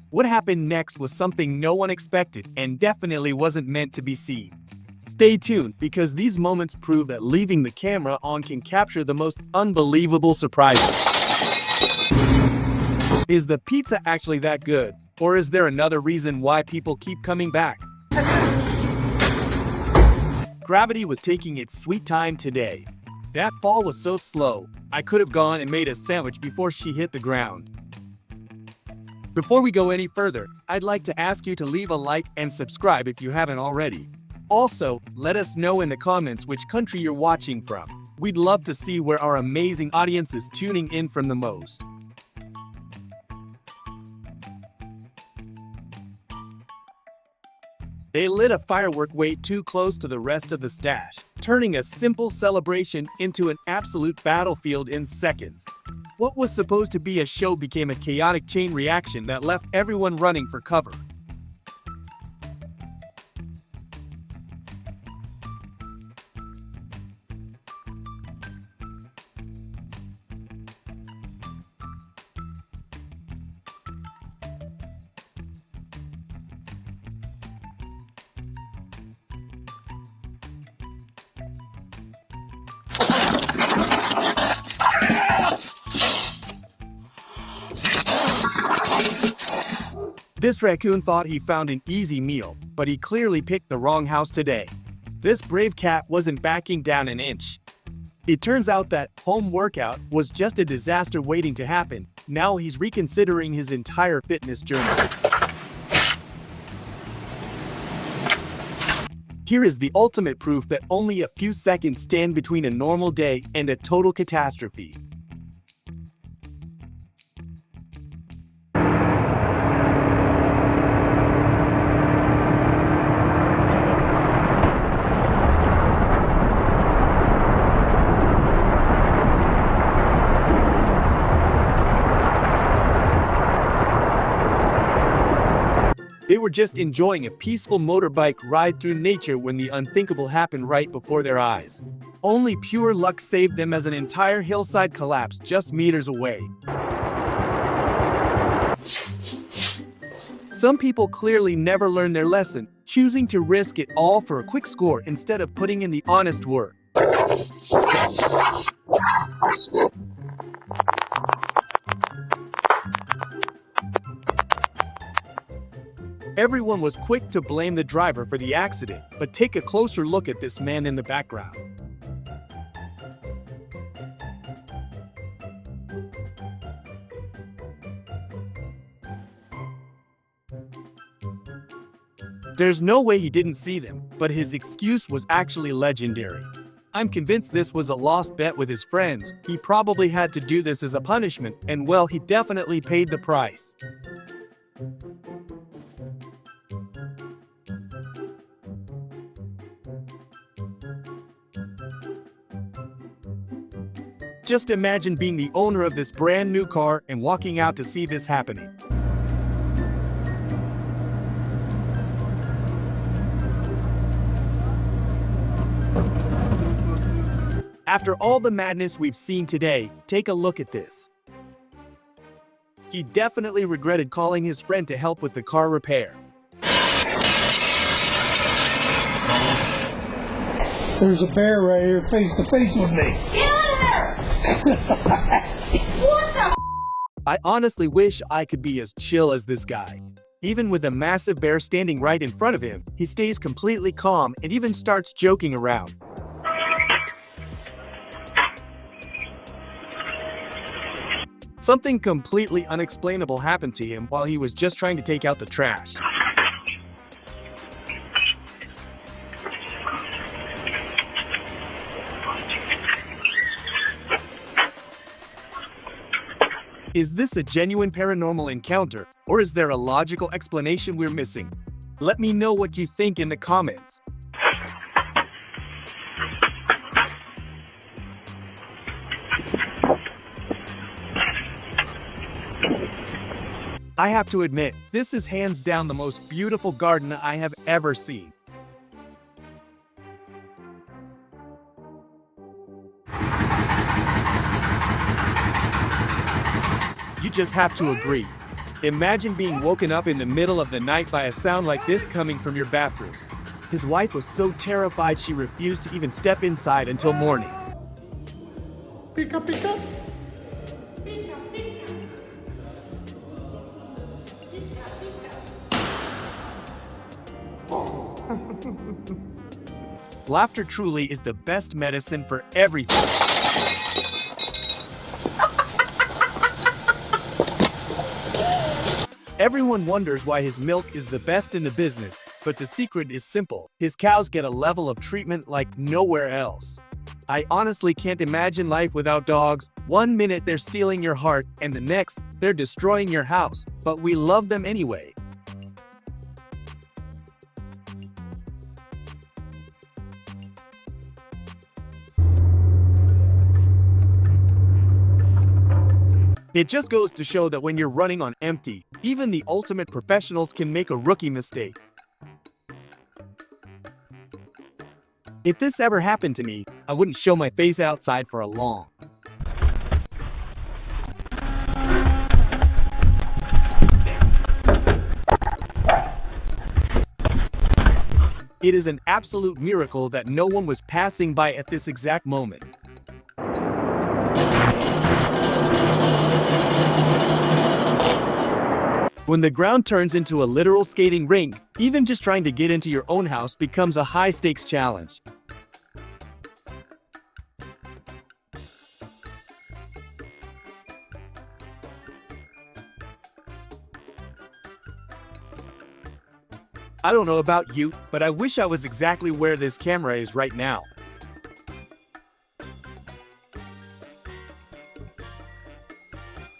What happened next was something no one expected and definitely wasn't meant to be seen. Stay tuned because these moments prove that leaving the camera on can capture the most unbelievable surprises. Is the pizza actually that good? Or is there another reason why people keep coming back? Gravity was taking its sweet time today. That fall was so slow, I could have gone and made a sandwich before she hit the ground. Before we go any further, I'd like to ask you to leave a like and subscribe if you haven't already. Also, let us know in the comments which country you're watching from. We'd love to see where our amazing audience is tuning in from the most. They lit a firework way too close to the rest of the stash, turning a simple celebration into an absolute battlefield in seconds. What was supposed to be a show became a chaotic chain reaction that left everyone running for cover. This raccoon thought he found an easy meal, but he clearly picked the wrong house today. This brave cat wasn't backing down an inch. It turns out that home workout was just a disaster waiting to happen. Now he's reconsidering his entire fitness journey. Here is the ultimate proof that only a few seconds stand between a normal day and a total catastrophe. They were just enjoying a peaceful motorbike ride through nature when the unthinkable happened right before their eyes. Only pure luck saved them as an entire hillside collapsed just meters away. Some people clearly never learn their lesson, choosing to risk it all for a quick score instead of putting in the honest work. Everyone was quick to blame the driver for the accident, but take a closer look at this man in the background. There's no way he didn't see them, but his excuse was actually legendary. I'm convinced this was a lost bet with his friends. He probably had to do this as a punishment, and well, he definitely paid the price. Just imagine being the owner of this brand new car and walking out to see this happening. After all the madness we've seen today, take a look at this. He definitely regretted calling his friend to help with the car repair. There's a bear right here face to face with me. What the? I honestly wish I could be as chill as this guy. Even with a massive bear standing right in front of him, he stays completely calm and even starts joking around. Something completely unexplainable happened to him while he was just trying to take out the trash. Is this a genuine paranormal encounter, or is there a logical explanation we're missing? Let me know what you think in the comments. I have to admit, this is hands down the most beautiful garden I have ever seen. You just have to agree. Imagine being woken up in the middle of the night by a sound like this coming from your bathroom. His wife was so terrified she refused to even step inside until morning. Pica, pica. Laughter truly is the best medicine for everything. Everyone wonders why his milk is the best in the business, but the secret is simple. His cows get a level of treatment like nowhere else. I honestly can't imagine life without dogs. One minute they're stealing your heart, and the next, they're destroying your house, but we love them anyway. It just goes to show that when you're running on empty, even the ultimate professionals can make a rookie mistake. If this ever happened to me, I wouldn't show my face outside for a long. It is an absolute miracle that no one was passing by at this exact moment. When the ground turns into a literal skating rink, even just trying to get into your own house becomes a high-stakes challenge. I don't know about you, but I wish I was exactly where this camera is right now.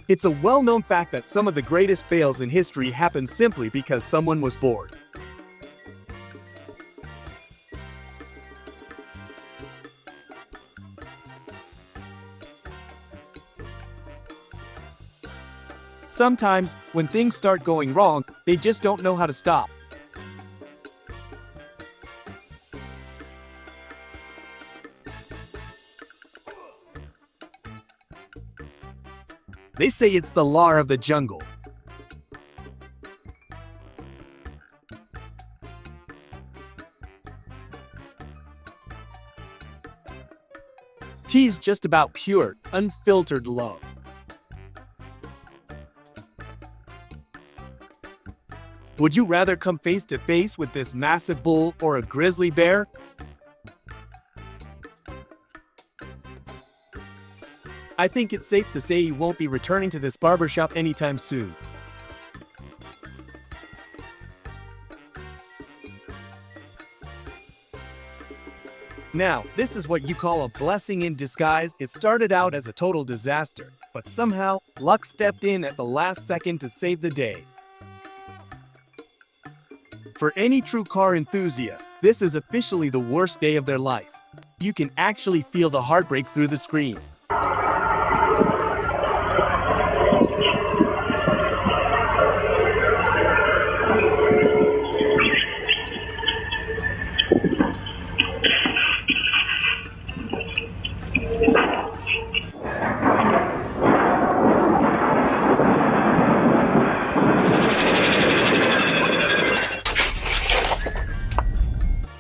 It's a well-known fact that some of the greatest fails in history happen simply because someone was bored. Sometimes, when things start going wrong, they just don't know how to stop. They say it's the law of the jungle. Tea's just about pure, unfiltered love. Would you rather come face to face with this massive bull or a grizzly bear? I think it's safe to say you won't be returning to this barbershop anytime soon. Now, this is what you call a blessing in disguise. It started out as a total disaster, but somehow, luck stepped in at the last second to save the day. For any true car enthusiast, this is officially the worst day of their life. You can actually feel the heartbreak through the screen.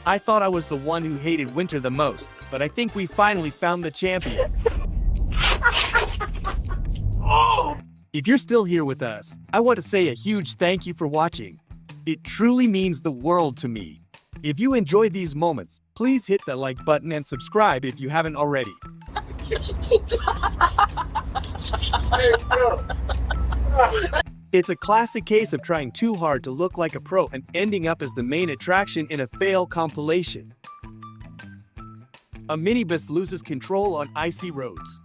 I thought I was the one who hated winter the most, but I think we finally found the champion. If you're still here with us, I want to say a huge thank you for watching. It truly means the world to me. If you enjoyed these moments, please hit the like button and subscribe if you haven't already. It's a classic case of trying too hard to look like a pro and ending up as the main attraction in a fail compilation. A minibus loses control on icy roads.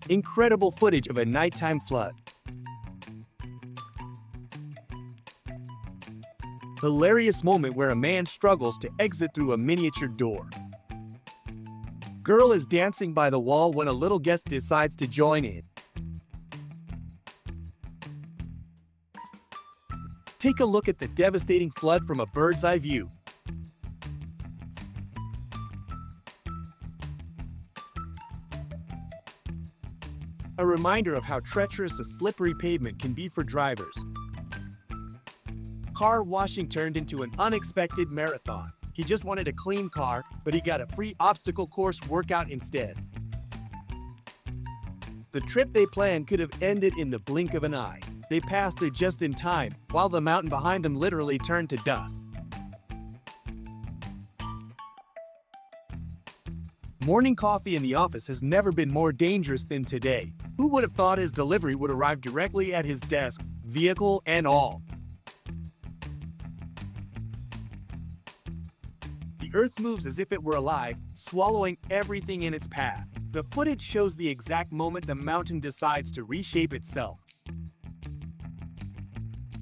Incredible footage of a nighttime flood. Hilarious moment where a man struggles to exit through a miniature door. Girl is dancing by the wall when a little guest decides to join in. Take a look at the devastating flood from a bird's eye view. a reminder of how treacherous a slippery pavement can be for drivers. Car washing turned into an unexpected marathon. He just wanted a clean car, but he got a free obstacle course workout instead. The trip they planned could have ended in the blink of an eye. They passed it just in time, while the mountain behind them literally turned to dust. Morning coffee in the office has never been more dangerous than today. Who would have thought his delivery would arrive directly at his desk, vehicle and all? The earth moves as if it were alive, swallowing everything in its path. The footage shows the exact moment the mountain decides to reshape itself.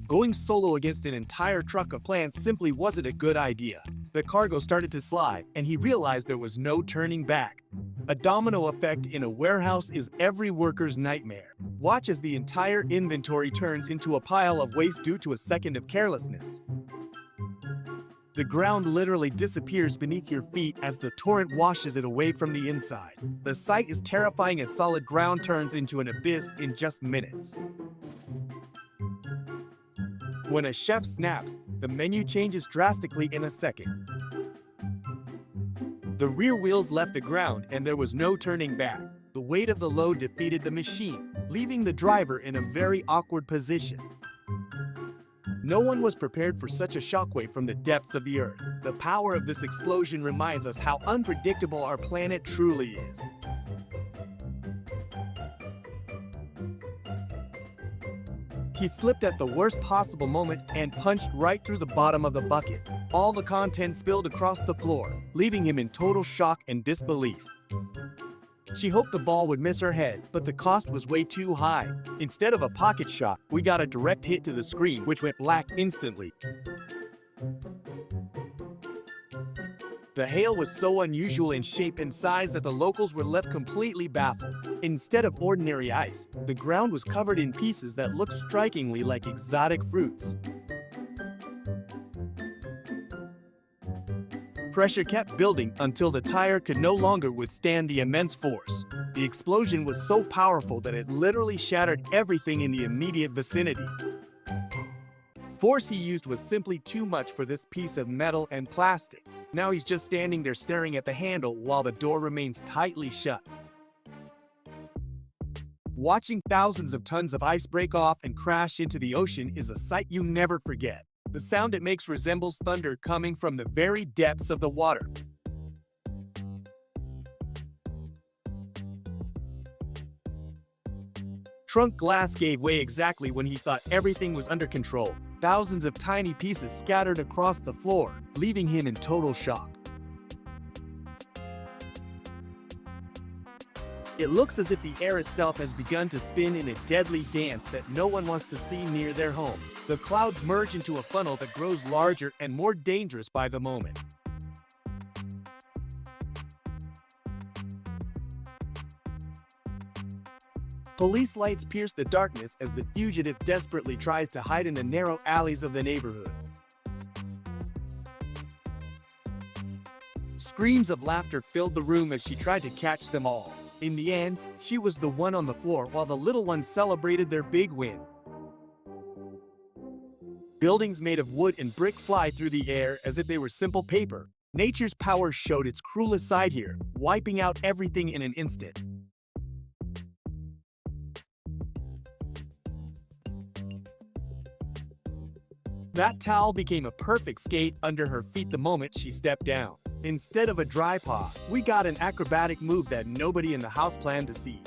Going solo against an entire truck of plants simply wasn't a good idea. The cargo started to slide, and he realized there was no turning back. A domino effect in a warehouse is every worker's nightmare. Watch as the entire inventory turns into a pile of waste due to a second of carelessness. The ground literally disappears beneath your feet as the torrent washes it away from the inside. The sight is terrifying as solid ground turns into an abyss in just minutes. When a chef snaps, the menu changes drastically in a second. The rear wheels left the ground and there was no turning back. The weight of the load defeated the machine, leaving the driver in a very awkward position. No one was prepared for such a shockwave from the depths of the earth. The power of this explosion reminds us how unpredictable our planet truly is. He slipped at the worst possible moment and punched right through the bottom of the bucket. All the content spilled across the floor, leaving him in total shock and disbelief. She hoped the ball would miss her head, but the cost was way too high. Instead of a pocket shot, we got a direct hit to the screen, which went black instantly. The hail was so unusual in shape and size that the locals were left completely baffled. Instead of ordinary ice, the ground was covered in pieces that looked strikingly like exotic fruits. Pressure kept building until the tire could no longer withstand the immense force. The explosion was so powerful that it literally shattered everything in the immediate vicinity. Force he used was simply too much for this piece of metal and plastic. Now he's just standing there staring at the handle while the door remains tightly shut. Watching thousands of tons of ice break off and crash into the ocean is a sight you never forget. The sound it makes resembles thunder coming from the very depths of the water. Trunk glass gave way exactly when he thought everything was under control. Thousands of tiny pieces scattered across the floor, leaving him in total shock. It looks as if the air itself has begun to spin in a deadly dance that no one wants to see near their home. The clouds merge into a funnel that grows larger and more dangerous by the moment. Police lights pierce the darkness as the fugitive desperately tries to hide in the narrow alleys of the neighborhood. Screams of laughter filled the room as she tried to catch them all. In the end, she was the one on the floor while the little ones celebrated their big win. Buildings made of wood and brick fly through the air as if they were simple paper. Nature's power showed its cruelest side here, wiping out everything in an instant. That towel became a perfect skate under her feet the moment she stepped down. Instead of a dry paw, we got an acrobatic move that nobody in the house planned to see.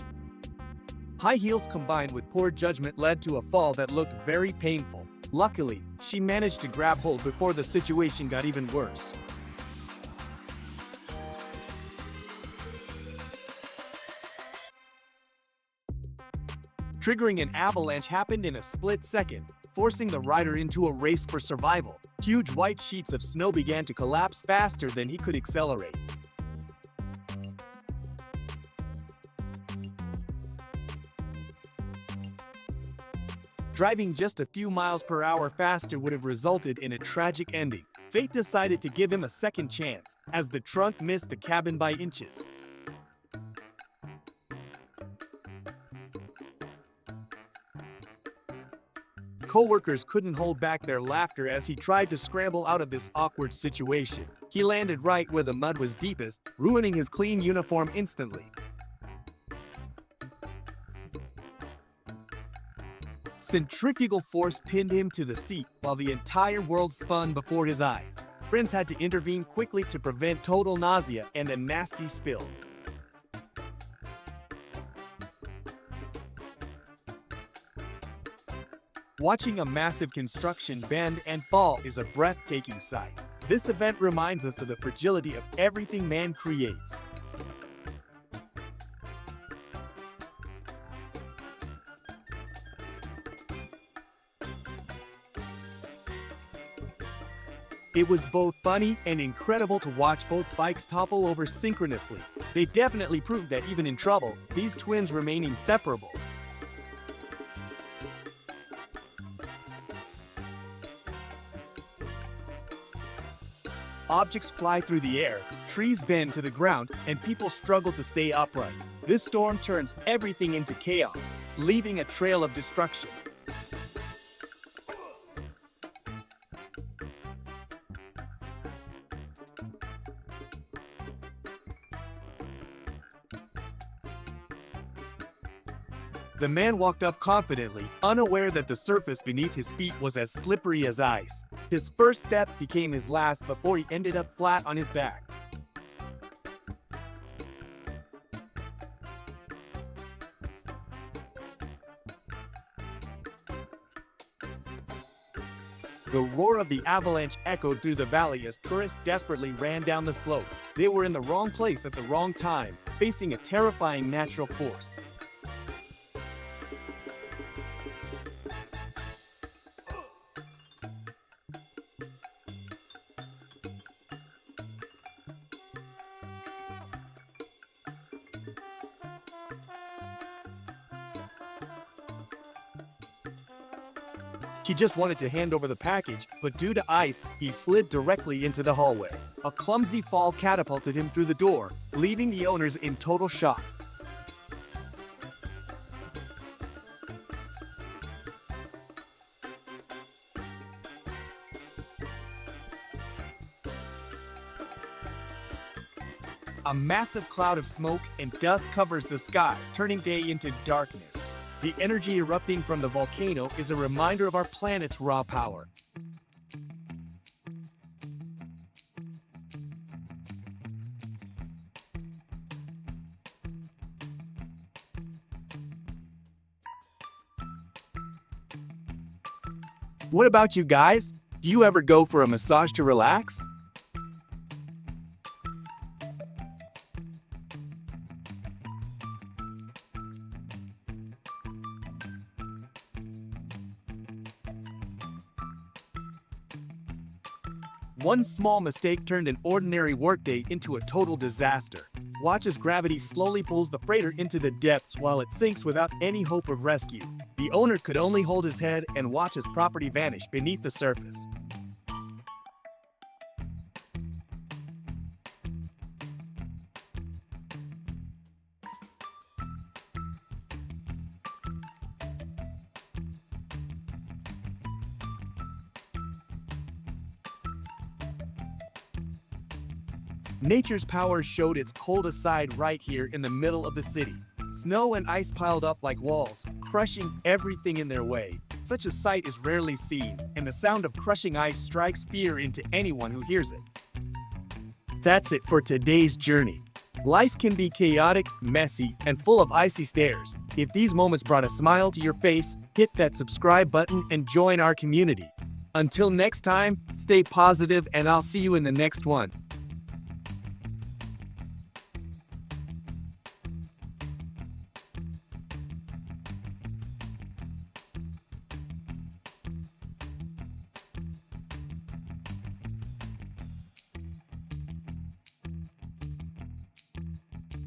High heels combined with poor judgment led to a fall that looked very painful. Luckily, she managed to grab hold before the situation got even worse. Triggering an avalanche happened in a split second, forcing the rider into a race for survival. Huge white sheets of snow began to collapse faster than he could accelerate. Driving just a few miles per hour faster would have resulted in a tragic ending. Fate decided to give him a second chance, as the trunk missed the cabin by inches. coworkers couldn't hold back their laughter as he tried to scramble out of this awkward situation. He landed right where the mud was deepest, ruining his clean uniform instantly. Centrifugal force pinned him to the seat while the entire world spun before his eyes. Friends had to intervene quickly to prevent total nausea and a nasty spill. Watching a massive construction bend and fall is a breathtaking sight. This event reminds us of the fragility of everything man creates. It was both funny and incredible to watch both bikes topple over synchronously. They definitely proved that even in trouble, these twins remain inseparable. Objects fly through the air, trees bend to the ground, and people struggle to stay upright. This storm turns everything into chaos, leaving a trail of destruction. The man walked up confidently, unaware that the surface beneath his feet was as slippery as ice. His first step became his last before he ended up flat on his back. The roar of the avalanche echoed through the valley as tourists desperately ran down the slope. They were in the wrong place at the wrong time, facing a terrifying natural force. He just wanted to hand over the package, but due to ice, he slid directly into the hallway. A clumsy fall catapulted him through the door, leaving the owners in total shock. A massive cloud of smoke and dust covers the sky, turning day into darkness. The energy erupting from the volcano is a reminder of our planet's raw power. What about you guys? Do you ever go for a massage to relax? One small mistake turned an ordinary workday into a total disaster. Watch as gravity slowly pulls the freighter into the depths while it sinks without any hope of rescue. The owner could only hold his head and watch his property vanish beneath the surface. Nature's power showed its coldest side right here in the middle of the city. Snow and ice piled up like walls, crushing everything in their way. Such a sight is rarely seen, and the sound of crushing ice strikes fear into anyone who hears it. That's it for today's journey. Life can be chaotic, messy, and full of icy stairs. If these moments brought a smile to your face, hit that subscribe button and join our community. Until next time, stay positive and I'll see you in the next one.